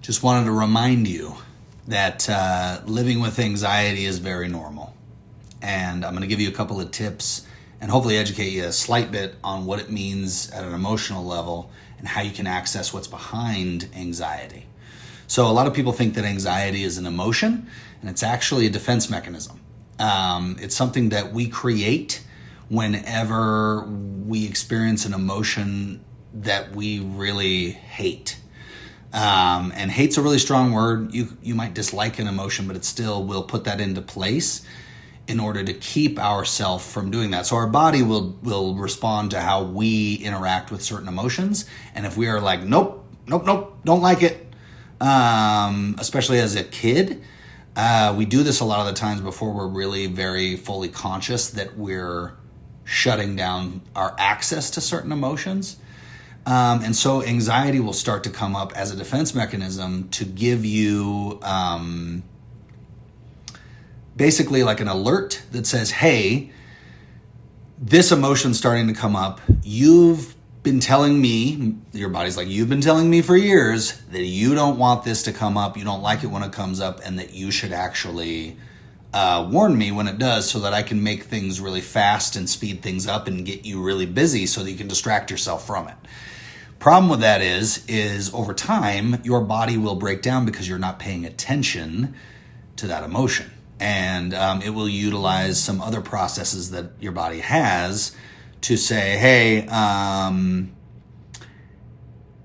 Just wanted to remind you that living with anxiety is very normal. And I'm going to give you a couple of tips and hopefully educate you a slight bit on what it means at an emotional level and how you can access what's behind anxiety. So a lot of people think that anxiety is an emotion, and it's actually a defense mechanism. It's something that we create whenever we experience an emotion that we really hate. And hate's a really strong word. You might dislike an emotion, but it still will put that into place in order to keep ourselves from doing that. So our body will respond to how we interact with certain emotions. And if we are like, nope, don't like it, especially as a kid, we do this a lot of the times before we're really very fully conscious that we're shutting down our access to certain emotions. And so anxiety will start to come up as a defense mechanism to give you basically like an alert that says, hey, this emotion's starting to come up. You've been telling me, your body's like, you've been telling me for years that you don't want this to come up. You don't like it when it comes up, and that you should actually warn me when it does so that I can make things really fast and speed things up and get you really busy so that you can distract yourself from it. Problem with that is over time, your body will break down because you're not paying attention to that emotion. And it will utilize some other processes that your body has to say, hey,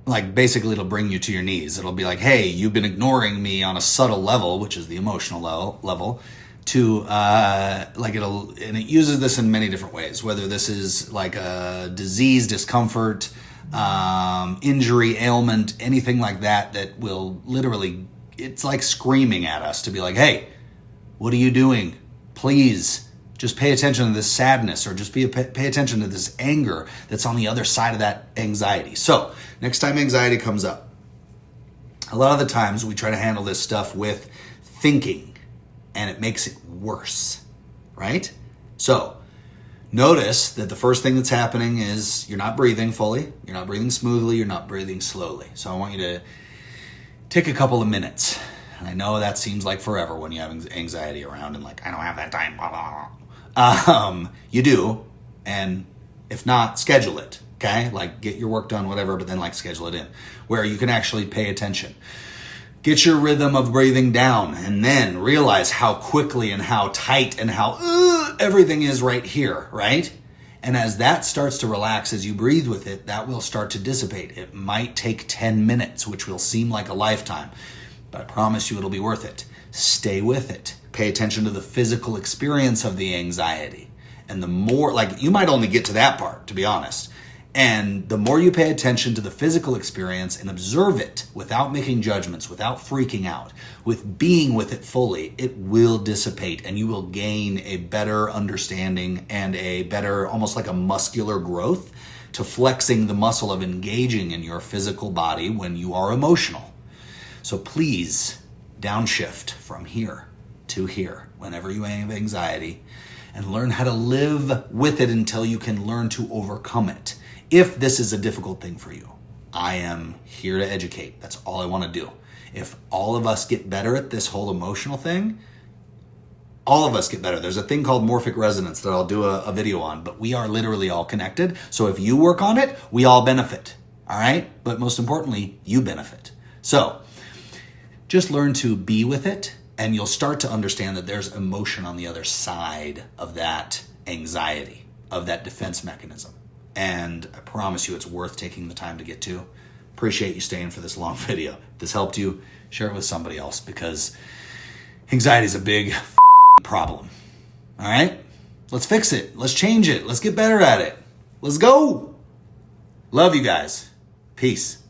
like basically it'll bring you to your knees. It'll be like, hey, you've been ignoring me on a subtle level, which is the emotional level, to and it uses this in many different ways, whether this is like a disease, discomfort, injury, ailment, anything like that will literally, it's like screaming at us to be like, hey, what are you doing? Please just pay attention to this sadness, or just pay attention to this anger that's on the other side of that anxiety. So next time anxiety comes up, a lot of the times we try to handle this stuff with thinking, and it makes it worse, right? So notice that the first thing that's happening is you're not breathing fully, you're not breathing smoothly, you're not breathing slowly. So I want you to take a couple of minutes. And I know that seems like forever when you have anxiety around and like, I don't have that time, blah, blah, blah. You do, and if not, schedule it, okay? Like get your work done, whatever, but then like schedule it in where you can actually pay attention. Get your rhythm of breathing down, and then realize how quickly and how tight and how everything is right here, right? And as that starts to relax, as you breathe with it, that will start to dissipate. It might take 10 minutes, which will seem like a lifetime, but I promise you it'll be worth it. Stay with it. Pay attention to the physical experience of the anxiety. And the more, like, you might only get to that part, to be honest. And the more you pay attention to the physical experience and observe it without making judgments, without freaking out, with being with it fully, it will dissipate, and you will gain a better understanding and a better, almost like a muscular growth to flexing the muscle of engaging in your physical body when you are emotional. So please downshift from here to here whenever you have anxiety, and learn how to live with it until you can learn to overcome it. If this is a difficult thing for you, I am here to educate. That's all I want to do. If all of us get better at this whole emotional thing, all of us get better. There's a thing called morphic resonance that I'll do a video on, but we are literally all connected. So if you work on it, we all benefit. All right? But most importantly, you benefit. So just learn to be with it, and you'll start to understand that there's emotion on the other side of that anxiety, of that defense mechanism. And I promise you it's worth taking the time to get to. Appreciate you staying for this long video. If this helped you, share it with somebody else, because anxiety is a big problem. All right? Let's fix it. Let's change it. Let's get better at it. Let's go. Love you guys. Peace.